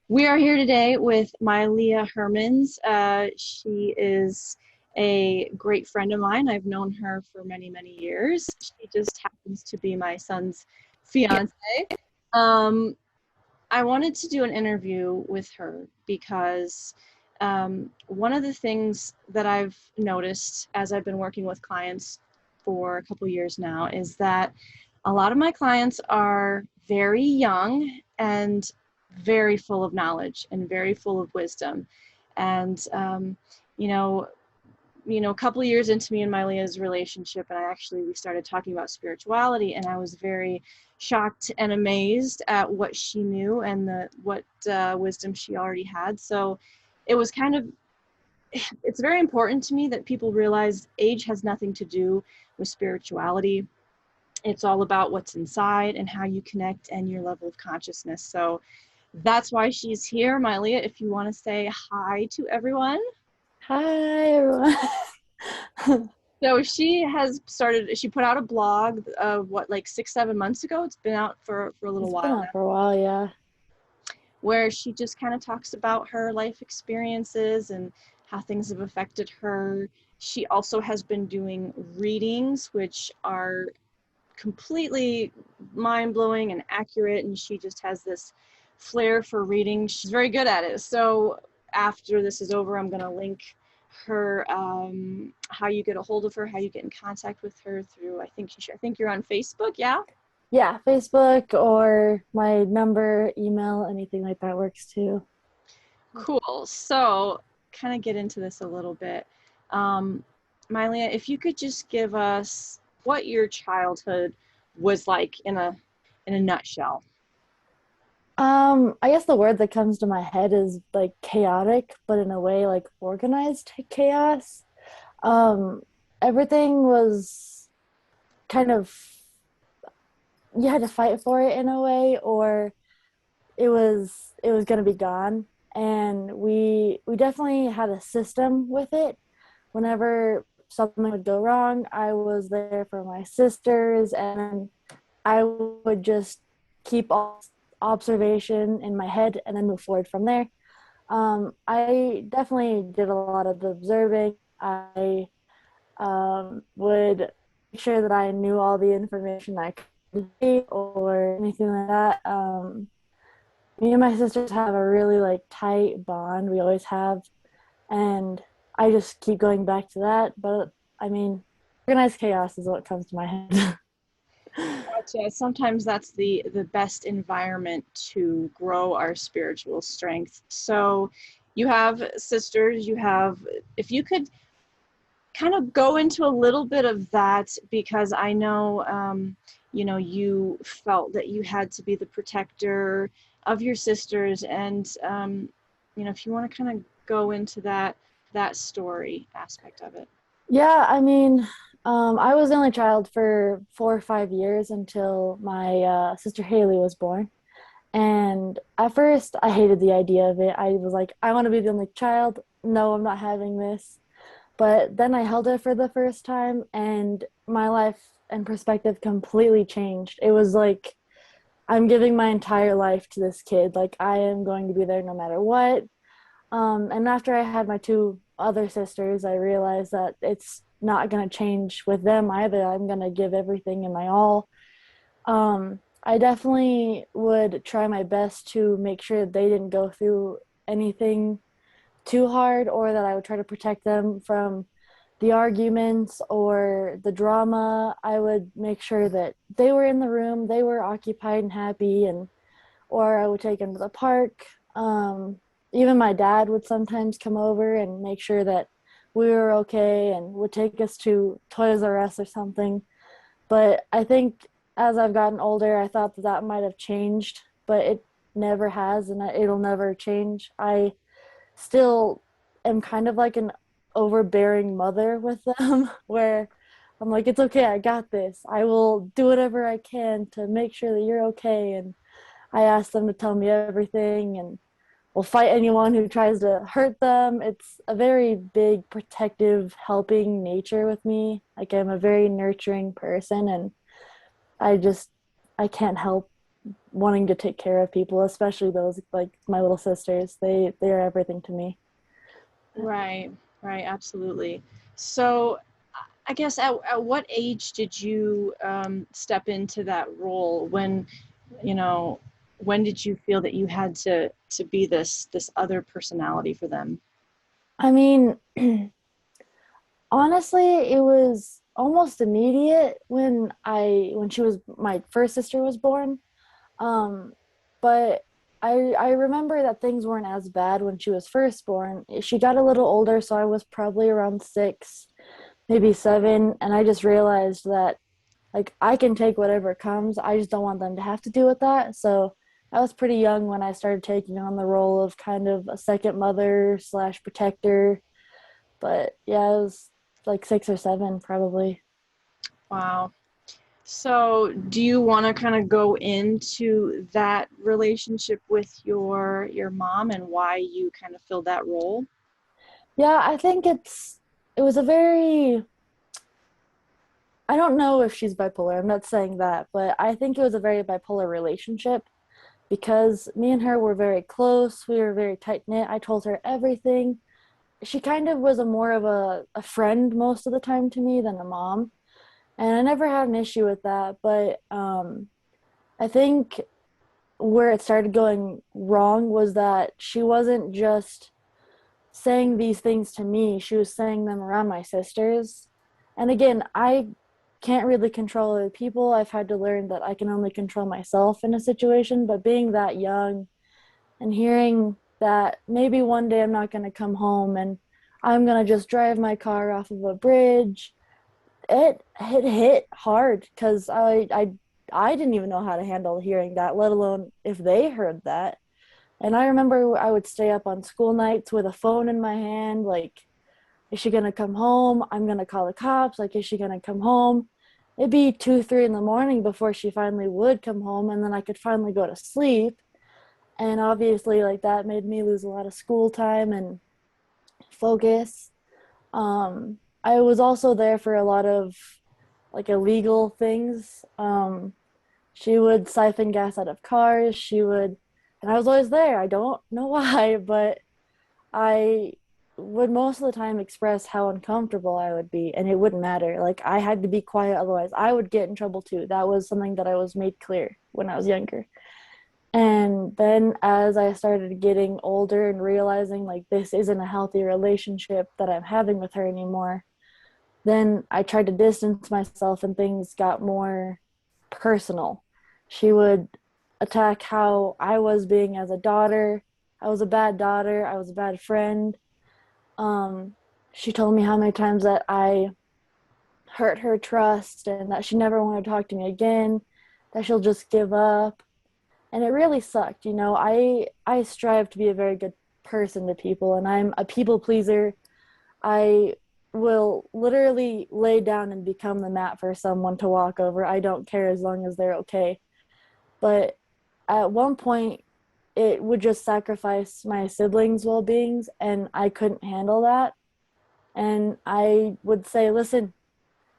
We are here today with Myleaha Hermanns. She is a great friend of mine. I've known her for many, many years. She just happens to be my son's fiance. Um, I wanted to do an interview with her because one of the things that I've noticed as I've been working with clients for a couple years now is that a lot of my clients are very young and very full of knowledge and very full of wisdom. And, you know, a couple of years into me and Myleaha's relationship, and we started talking about spirituality, and I was very shocked and amazed at what she knew and what wisdom she already had. So it was it's very important to me that people realize age has nothing to do with spirituality. It's all about what's inside and how you connect and your level of consciousness. So that's why she's here. Myleaha, if you want to say hi to everyone. Hi, everyone. So she put out a blog like 6, 7 months ago. It's been out for a little It's been while on now, for a while, yeah. where she just kind of talks about her life experiences and how things have affected her. She also has been doing readings, which are completely mind-blowing and accurate, and she just has this flair for reading. She's very good at it. So after this is over, I'm going to link her, how you get a hold of her, how you get in contact with her through, I think you're on Facebook. Yeah. Yeah, Facebook or my number, email, anything like that works too. Cool. So kind of get into this a little bit. um, Myleaha, if you could just give us what your childhood was like in a nutshell. I guess the word that comes to my head is like chaotic, but in a way like organized chaos. Um, Everything was kind of, you had to fight for it in a way, or it was gonna be gone. And we definitely had a system with it. Whenever something would go wrong, I was there for my sisters, and I would just keep all observation in my head and then move forward from there. I definitely did a lot of observing. I would make sure that I knew all the information I could see or anything like that. Me and my sisters have a really like tight bond. We always have, and I just keep going back to that. But I mean, organized chaos is what comes to my head. Gotcha. Sometimes that's the best environment to grow our spiritual strength. So you have sisters, if you could kind of go into a little bit of that, because I know, you felt that you had to be the protector of your sisters, and if you want to kind of go into that story aspect of it. Yeah, I mean, I was the only child for 4 or 5 years until my sister Haley was born. And at first, I hated the idea of it. I was like, I want to be the only child. No, I'm not having this. But then I held her for the first time, and my life and perspective completely changed. It was like I'm giving my entire life to this kid. Like I am going to be there no matter what. And after I had my two other sisters, I realized that it's not going to change with them either. I'm going to give everything in my all. I definitely would try my best to make sure that they didn't go through anything too hard, or that I would try to protect them from the arguments or the drama. I would make sure that they were in the room, they were occupied and happy, and or I would take them to the park. Even my dad would sometimes come over and make sure that we were okay and would take us to Toys R Us or something. But I think as I've gotten older, I thought that that might have changed, but it never has, and it'll never change. I still am kind of like an overbearing mother with them, where I'm like, it's okay, I got this. I will do whatever I can to make sure that you're okay. And I ask them to tell me everything, and will fight anyone who tries to hurt them. It's a very big protective, helping nature with me. Like I'm a very nurturing person, and I just I can't help wanting to take care of people, especially those like my little sisters. They are everything to me. Right, right, absolutely. So I guess at what age did you step into that role? When, you know, when did you feel that you had to be this other personality for them? I mean, honestly, it was almost immediate when she was my first sister was born. Um, but I remember that things weren't as bad when she was first born. She got a little older, so I was probably around 6, maybe 7, and I just realized that like I can take whatever comes. I just don't want them to have to deal with that. So I was pretty young when I started taking on the role of kind of a second mother slash protector. But yeah, it was like 6 or 7 probably. Wow. So do you want to kind of go into that relationship with your mom and why you kind of filled that role? Yeah, I think it was a very I don't know if she's bipolar. I'm not saying that, but I think it was a very bipolar relationship because me and her were very close. We were very tight knit. I told her everything. She kind of was a more of a friend most of the time to me than a mom. And I never had an issue with that. But I think where it started going wrong was that she wasn't just saying these things to me, she was saying them around my sisters. And again, I can't really control other people. I've had to learn that I can only control myself in a situation. But being that young and hearing that maybe one day I'm not going to come home and I'm going to just drive my car off of a bridge, it hit hard because I didn't even know how to handle hearing that, let alone if they heard that. And I remember I would stay up on school nights with a phone in my hand, like, is she gonna come home? I'm gonna call the cops. Like, is she gonna come home? It'd be 2, 3 in the morning before she finally would come home, and then I could finally go to sleep. And obviously, like that made me lose a lot of school time and focus. I was also there for a lot of like illegal things. She would siphon gas out of cars. And I was always there. I don't know why, but I would most of the time express how uncomfortable I would be, and it wouldn't matter. Like, I had to be quiet, otherwise, I would get in trouble too. That was something that I was made clear when I was younger. And then as I started getting older and realizing like this isn't a healthy relationship that I'm having with her anymore, then I tried to distance myself and things got more personal. She would attack how I was being as a daughter. I was a bad daughter. I was a bad friend. Um, she told me how many times that I hurt her trust and that she never wanted to talk to me again, that she'll just give up. And it really sucked. I strive to be a very good person to people, and I'm a people pleaser. I will literally lay down and become the mat for someone to walk over. I don't care as long as they're okay. But at one point, it would just sacrifice my siblings' well beings, and I couldn't handle that. And I would say, listen,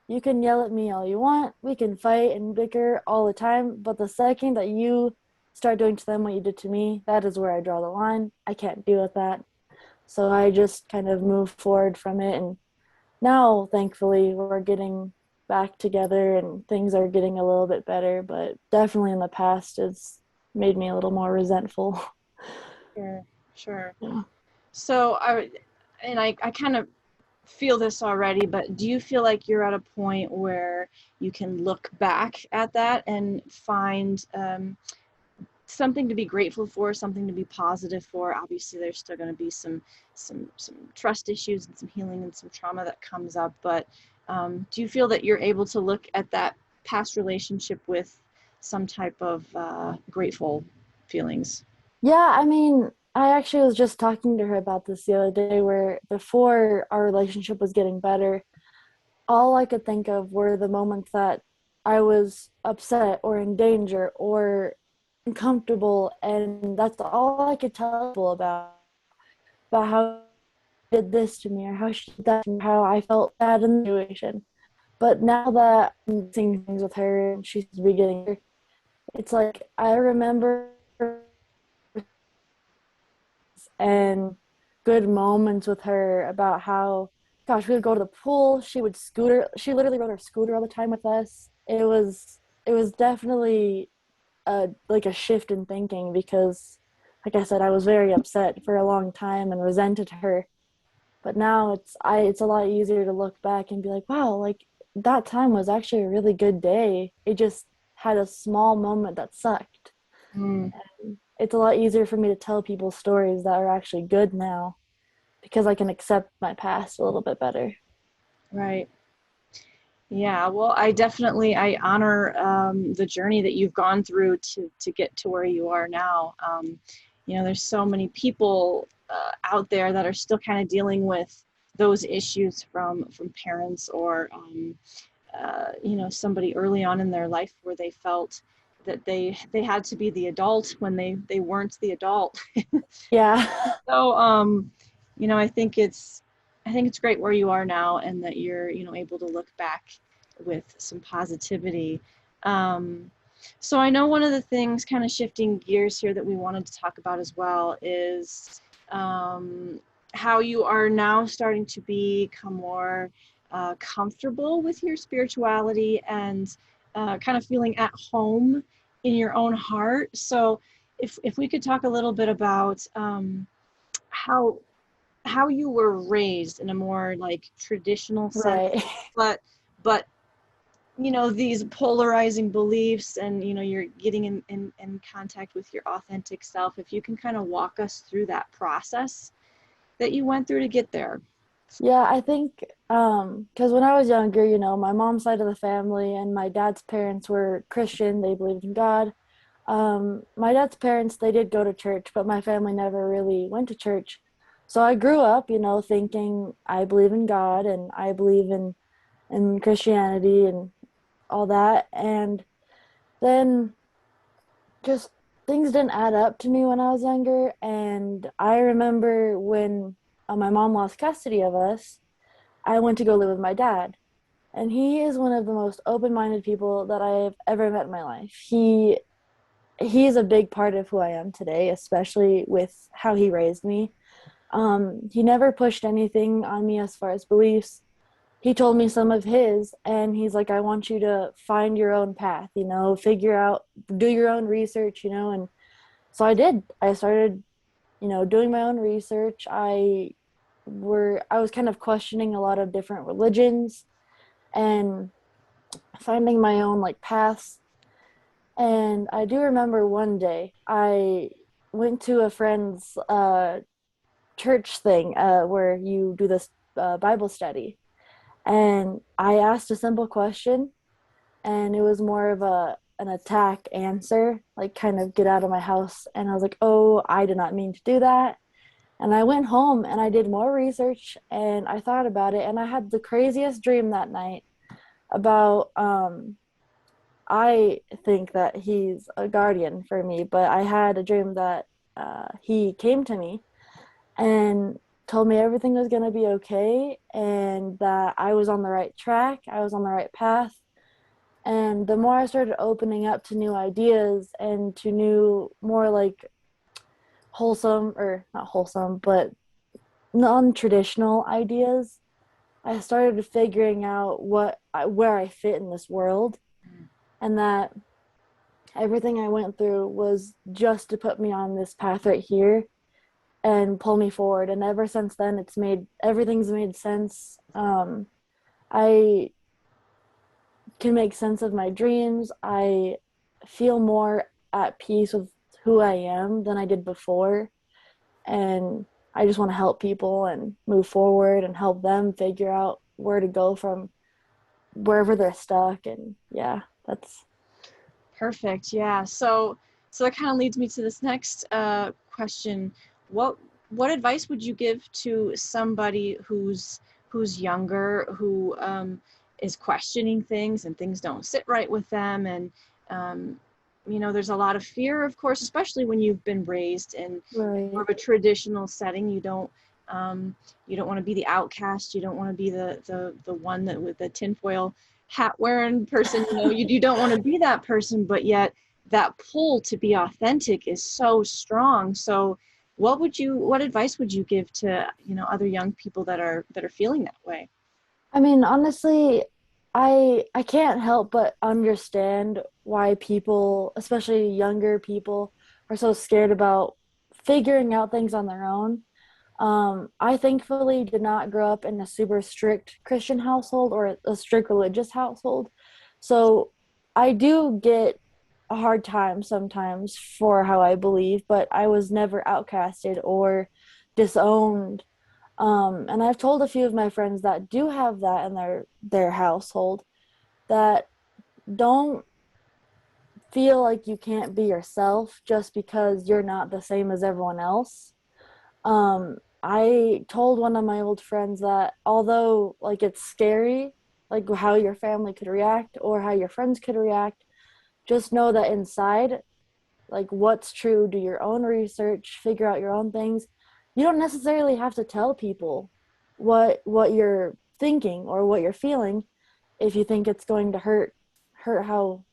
you can yell at me all you want. We can fight and bicker all the time. But the second that you start doing to them what you did to me, that is where I draw the line. I can't deal with that. So I just kind of moved forward from it. And now, thankfully, we're getting back together and things are getting a little bit better. But definitely in the past, it's made me a little more resentful. Sure, sure. Yeah. So I kind of feel this already, but do you feel like you're at a point where you can look back at that and find something to be grateful for, something to be positive for? Obviously, there's still going to be some trust issues and some healing and some trauma that comes up, but do you feel that you're able to look at that past relationship with some type of grateful feelings? Yeah, I mean, I actually was just talking to her about this the other day where before our relationship was getting better, all I could think of were the moments that I was upset or in danger or uncomfortable, and that's all I could tell people about how she did this to me or how she did that to me, how I felt bad in the situation. But now that I'm seeing things with her and she's beginning, It's like I remember and good moments with her about how, gosh, we would go to the pool. She literally rode her scooter all the time with us. It was definitely like a shift in thinking because, like I said, I was very upset for a long time and resented her. But now it's a lot easier to look back and be like, wow, like that time was actually a really good day. It just had a small moment that sucked. Mm, It's a lot easier for me to tell people stories that are actually good now because I can accept my past a little bit better. right. Yeah, well, I honor the journey that you've gone through to get to where you are now. There's so many people out there that are still kind of dealing with those issues from parents or somebody early on in their life where they felt that they had to be the adult when they weren't the adult. Yeah. So, I think it's great where you are now, and that you're able to look back with some positivity. Um, so I know one of the things, kind of shifting gears here, that we wanted to talk about as well is how you are now starting to become more comfortable with your spirituality and kind of feeling at home in your own heart. So if we could talk a little bit about how how you were raised in a more like traditional setting, Right. but these polarizing beliefs, and you're getting in contact with your authentic self. If you can kind of walk us through that process that you went through to get there. Yeah, I think because when I was younger, my mom's side of the family and my dad's parents were Christian. They believed in God. My dad's parents, they did go to church, but my family never really went to church. So I grew up, thinking I believe in God and I believe in Christianity and all that. And then just things didn't add up to me when I was younger. And I remember when my mom lost custody of us, I went to go live with my dad. And he is one of the most open-minded people that I've ever met in my life. He is a big part of who I am today, especially with how he raised me. He never pushed anything on me as far as beliefs. He told me some of his, and he's like, I want you to find your own path, figure out, do your own research, and so I did. I started, doing my own research. I was kind of questioning a lot of different religions and finding my own like paths. And I do remember one day I went to a friend's church thing where you do this Bible study. And I asked a simple question, and it was more of an attack answer, like kind of get out of my house. And I was like, oh, I did not mean to do that. And I went home and I did more research and I thought about it. And I had the craziest dream that night about I think that he's a guardian for me, but I had a dream that he came to me and told me everything was going to be okay and that I was on the right track, I was on the right path. And the more I started opening up to new ideas and to new, more like wholesome, or not wholesome, but non traditional ideas, I started figuring out where I fit in this world, and that everything I went through was just to put me on this path right here and pull me forward. And ever since then, everything's made sense. I can make sense of my dreams. I feel more at peace with who I am than I did before. And I just want to help people and move forward and help them figure out where to go from wherever they're stuck. And yeah, that's Perfect. Yeah. So that kind of leads me to this next question. What what advice would you give to somebody who's younger, who is questioning things and things don't sit right with them, and um, there's a lot of fear, of course, especially when you've been raised in more right. of a traditional setting. You don't want to be the outcast. You don't want to be the one that with the tinfoil hat wearing person. You don't want to be that person, but yet that pull to be authentic is so strong. So what advice would you give to, other young people that are feeling that way? I mean, honestly, I can't help but understand why people, especially younger people, are so scared about figuring out things on their own. I thankfully did not grow up in a super strict Christian household or a strict religious household. So I do get a hard time sometimes for how I believe, but I was never outcasted or disowned. And I've told a few of my friends that do have that in their household that don't feel like you can't be yourself just because you're not the same as everyone else. I told one of my old friends that although like it's scary, like how your family could react or how your friends could react, just know that inside, like what's true, do your own research, figure out your own things. You don't necessarily have to tell people what you're thinking or what you're feeling if you think it's going to hurt how,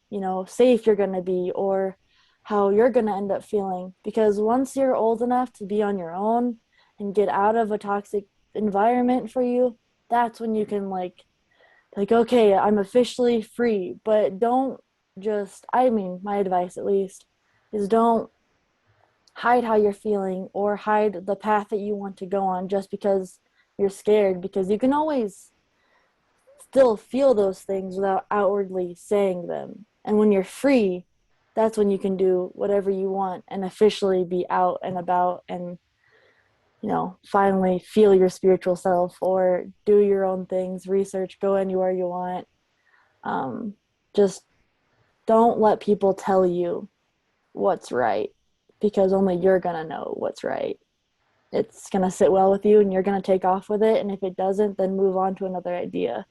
safe you're going to be or how you're going to end up feeling, because once you're old enough to be on your own and get out of a toxic environment for you, that's when you can like okay, I'm officially free. But don't just, I mean, my advice at least is don't hide how you're feeling or hide the path that you want to go on just because you're scared, because you can always still feel those things without outwardly saying them. And when you're free, that's when you can do whatever you want and officially be out and about and, finally feel your spiritual self or do your own things, research, go anywhere you want. Um, just don't let people tell you what's right, because only you're going to know what's right. It's going to sit well with you and you're going to take off with it. And if it doesn't, then move on to another idea.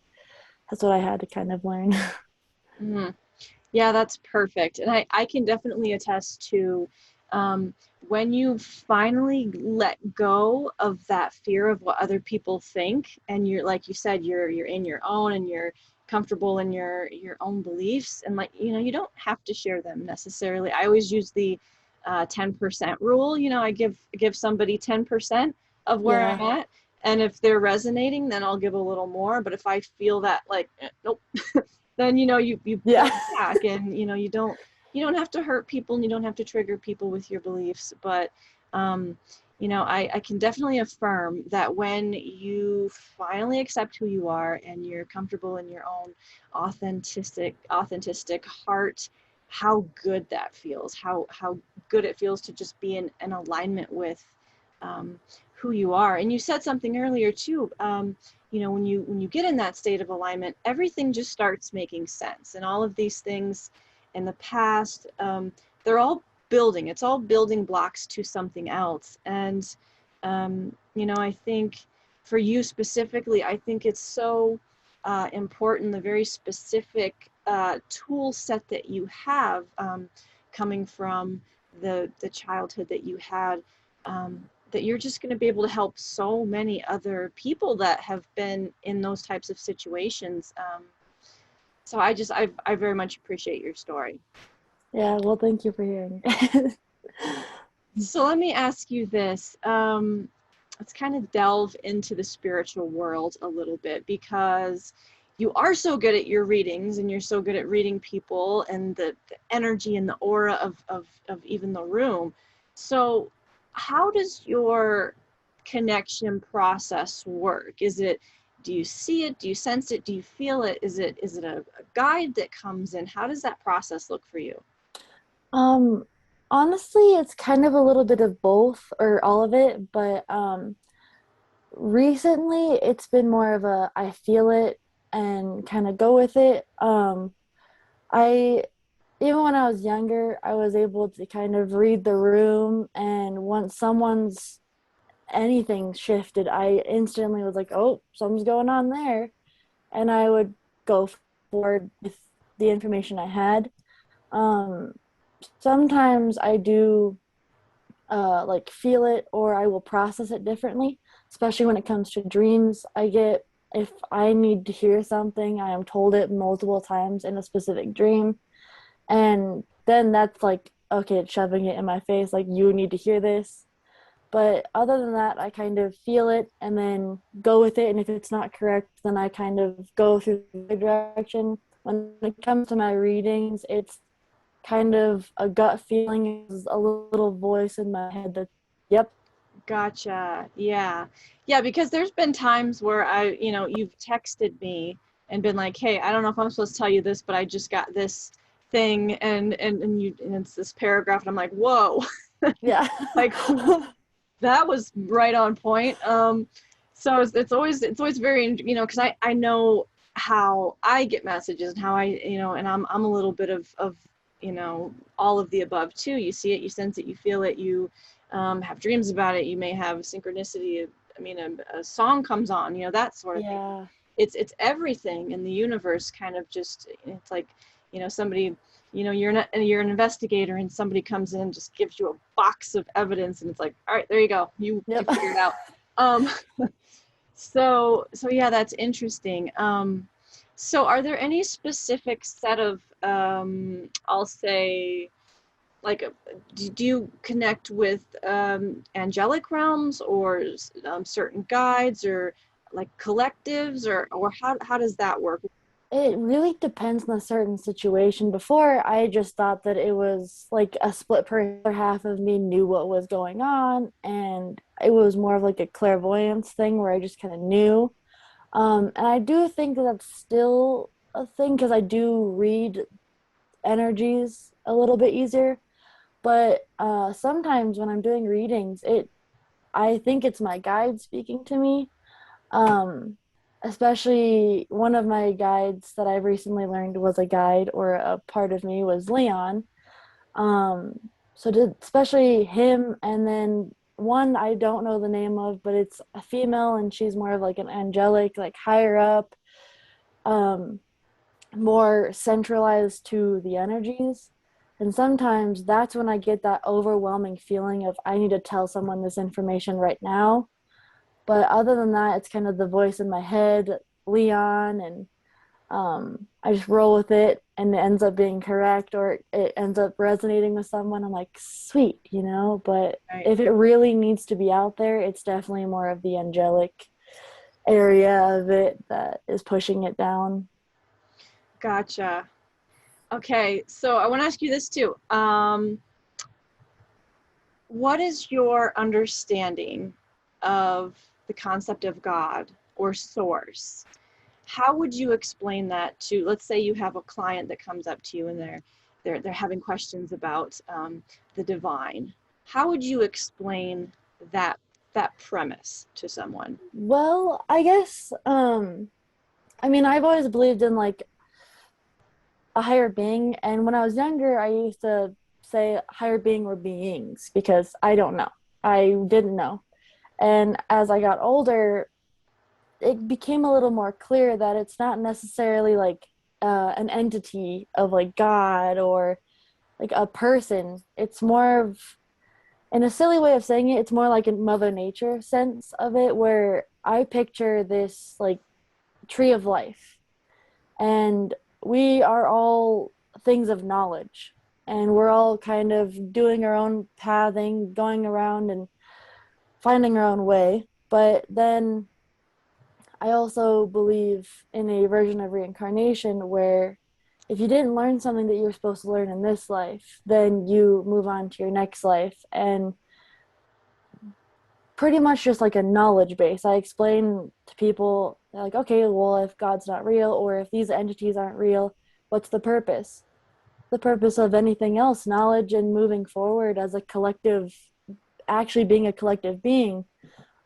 That's what I had to kind of learn. Mhm. Yeah, that's perfect. And I can definitely attest to um, when you finally let go of that fear of what other people think, and you're like you said, you're in your own and you're comfortable in your own beliefs, and you don't have to share them necessarily. I always use the 10% rule. I give somebody 10% of where Yeah. I'm at, and if they're resonating, then I'll give a little more. But if I feel that like, nope, then you Yeah. pull back, and you don't have to hurt people and you don't have to trigger people with your beliefs. But I can definitely affirm that when you finally accept who you are and you're comfortable in your own authentic heart, how good that feels, how good it feels to just be in alignment with um, who you are. And you said something earlier too. When you get in that state of alignment, everything just starts making sense. And all of these things in the past, they're all building. It's all building blocks to something else. And I think for you specifically, I think it's so important, the very specific tool set that you have, coming from the childhood that you had, that you're just going to be able to help so many other people that have been in those types of situations. So I very much appreciate your story. Yeah. Well, thank you for hearing it. So let me ask you this. Let's kind of delve into the spiritual world a little bit, because you are so good at your readings and you're so good at reading people and the energy and the aura of even the room. So how does your connection process work? Do you see it? Do you sense it? Do you feel it? Is it a guide that comes in? How does that process look for you? Um, Honestly, it's kind of a little bit of both or all of it, but recently it's been more of a I feel it and kind of go with it. I Even when I was younger, I was able to kind of read the room, and once someone's anything shifted, I instantly was like, "Oh, something's going on there," and I would go forward with the information I had. Um, Sometimes I do like feel it or I will process it differently, especially when it comes to dreams. If I need to hear something, I am told it multiple times in a specific dream. And then that's like, okay, it's shoving it in my face, like, you need to hear this. But other than that, I kind of feel it and then go with it. And if it's not correct, then I kind of go through the direction. When it comes to my readings, it's kind of a gut feeling, is a little voice in my head that, yep. Gotcha. Yeah. Yeah, because there's been times where you've texted me and been like, "Hey, I don't know if I'm supposed to tell you this, but I just got this thing," and it's this paragraph and I'm like, "Whoa." Yeah. Like that was right on point. So it's always very, because I know how I get messages and how and I'm a little bit of all of the above too. You see it, you sense it, you feel it, you have dreams about it. You may have synchronicity. I mean, a song comes on, that sort of thing. Yeah. It's everything in the universe kind of just, it's like, somebody, you're an investigator and somebody comes in and just gives you a box of evidence and it's like, all right, there you go. You Yep. figured it out. Um, so yeah, that's interesting. So are there any specific set of, I'll say, like, do you connect with angelic realms or certain guides or like collectives or how does that work? It really depends on a certain situation. Before, I just thought that it was like a split person. Half of me knew what was going on, and it was more of like a clairvoyance thing where I just kind of knew. And I do think that that's still a thing because I do read energies a little bit easier. But sometimes when I'm doing readings, I think it's my guide speaking to me. Um, Especially one of my guides that I've recently learned was a guide or a part of me was Leon. Um, especially him, and then one I don't know the name of, but it's a female and she's more of like an angelic, like higher up, um, more centralized to the energies. And sometimes that's when I get that overwhelming feeling of I need to tell someone this information right now. But other than that, it's kind of the voice in my head, Leon, and I just roll with it and it ends up being correct or it ends up resonating with someone. I'm like, sweet, But Right. if it really needs to be out there, it's definitely more of the angelic area of it that is pushing it down. Gotcha. Okay, so I want to ask you this too. What is your understanding of the concept of God or source? How would you explain that to, let's say you have a client that comes up to you and they're having questions about the divine. How would you explain that premise to someone? Well, I guess, I mean, I've always believed in like a higher being. And when I was younger, I used to say higher being or beings because I don't know. I didn't know. And as I got older, it became a little more clear that it's not necessarily like an entity of like God or like a person. It's more of, in a silly way of saying it, it's more like a Mother Nature sense of it, where I picture this like tree of life. And we are all things of knowledge. And we're all kind of doing our own pathing, going around and finding our own way. But then I also believe in a version of reincarnation where if you didn't learn something that you were supposed to learn in this life, then you move on to your next life. And pretty much just like a knowledge base. I explain to people, like, okay, well, if God's not real or if these entities aren't real, what's the purpose? The purpose of anything else, knowledge and moving forward as a collective, actually being a collective being.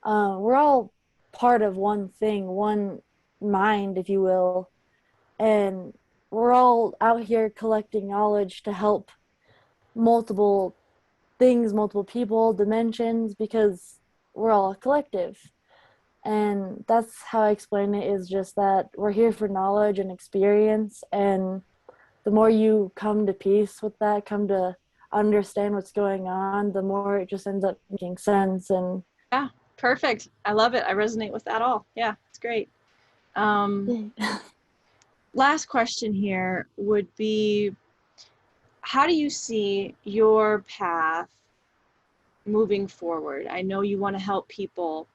We're all part of one thing, one mind, if you will, and we're all out here collecting knowledge to help multiple things, multiple people, dimensions, because we're all a collective. And that's how I explain it, is just that we're here for knowledge and experience. And the more you come to peace with that, come to understand what's going on, the more it just ends up making sense. And Yeah, perfect. I love it. I resonate with that all. Yeah, it's great. Um, Last question here would be, how do you see your path moving forward? I know you want to help people,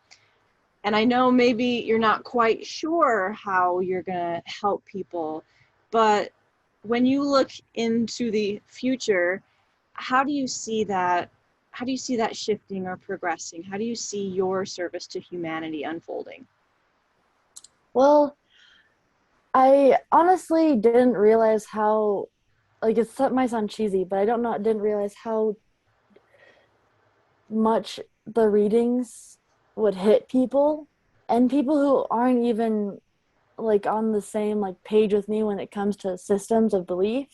and I know maybe you're not quite sure how you're going to help people, but when you look into the future, how do you see that? How do you see that shifting or progressing? How do you see your service to humanity unfolding? Well, I honestly didn't realize how, like, it might sound cheesy, but I don't know, didn't realize how much the readings would hit people, and people who aren't even like on the same like page with me when it comes to systems of belief.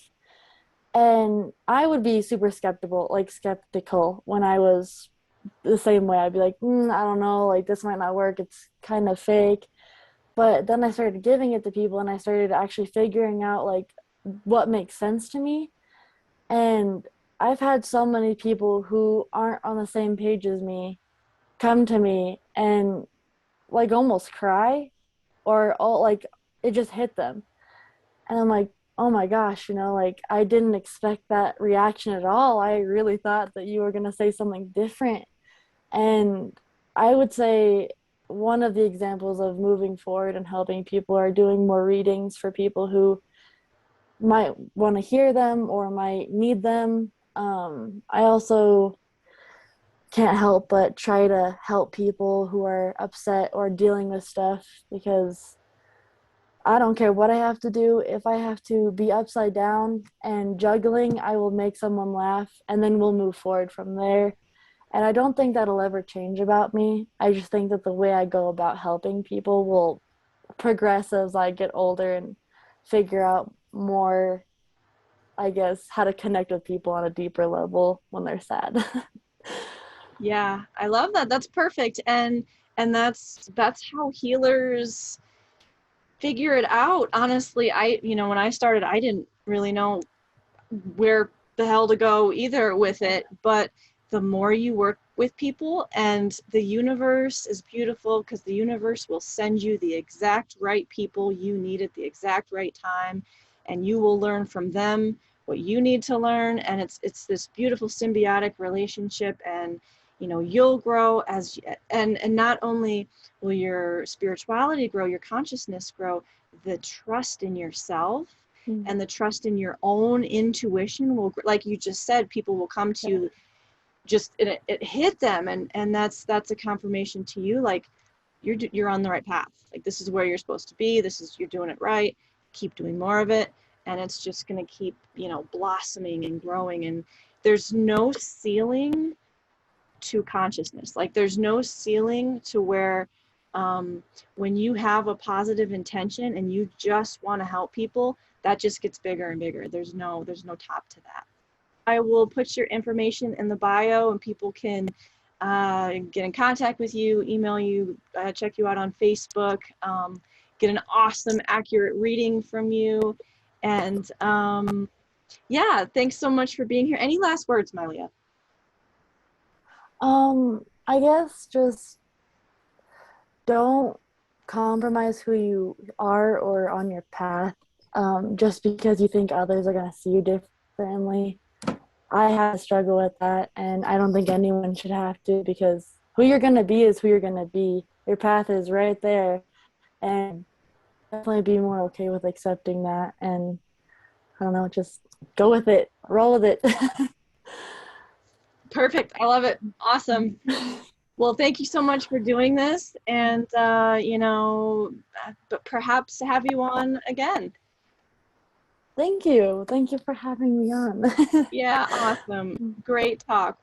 And I would be super skeptical when I was the same way. I'd be like, I don't know, like this might not work, it's kind of fake. But then I started giving it to people, and I started actually figuring out like what makes sense to me. And I've had so many people who aren't on the same page as me come to me and like almost cry, or all like it just hit them. And I'm like, oh my gosh, like I didn't expect that reaction at all. I really thought that you were going to say something different. And I would say one of the examples of moving forward and helping people are doing more readings for people who might want to hear them or might need them. I also can't help but try to help people who are upset or dealing with stuff, because I don't care what I have to do. If I have to be upside down and juggling, I will make someone laugh, and then we'll move forward from there. And I don't think that'll ever change about me. I just think that the way I go about helping people will progress as I get older and figure out more, I guess, how to connect with people on a deeper level when they're sad. Yeah, I love that. That's perfect. And that's how healers figure it out. Honestly, when I started, I didn't really know where the hell to go either with it, but the more you work with people, and the universe is beautiful because the universe will send you the exact right people you need at the exact right time, and you will learn from them what you need to learn, and it's this beautiful symbiotic relationship. And you'll grow and not only will your spirituality grow, your consciousness grow, the trust in yourself and the trust in your own intuition will, like you just said, people will come to you, just it hit them, and that's a confirmation to you, like you're on the right path, like this is where you're supposed to be, you're doing it right, keep doing more of it, and it's just going to keep blossoming and growing. And there's no ceiling to consciousness, like there's no ceiling to where when you have a positive intention and you just want to help people, that just gets bigger and bigger. There's no top to that. I will put your information in the bio, and people can get in contact with you, email you, check you out on Facebook, get an awesome, accurate reading from you. And yeah, thanks so much for being here. Any last words, Myleaha? I guess just don't compromise who you are or on your path, just because you think others are going to see you differently. I had to struggle with that, and I don't think anyone should have to, because who you're going to be is who you're going to be. Your path is right there, and definitely be more okay with accepting that. And I don't know, just go with it, roll with it. Perfect. I love it. Awesome. Well, thank you so much for doing this, and but perhaps have you on again. Thank you for having me on. Yeah, awesome. Great talk.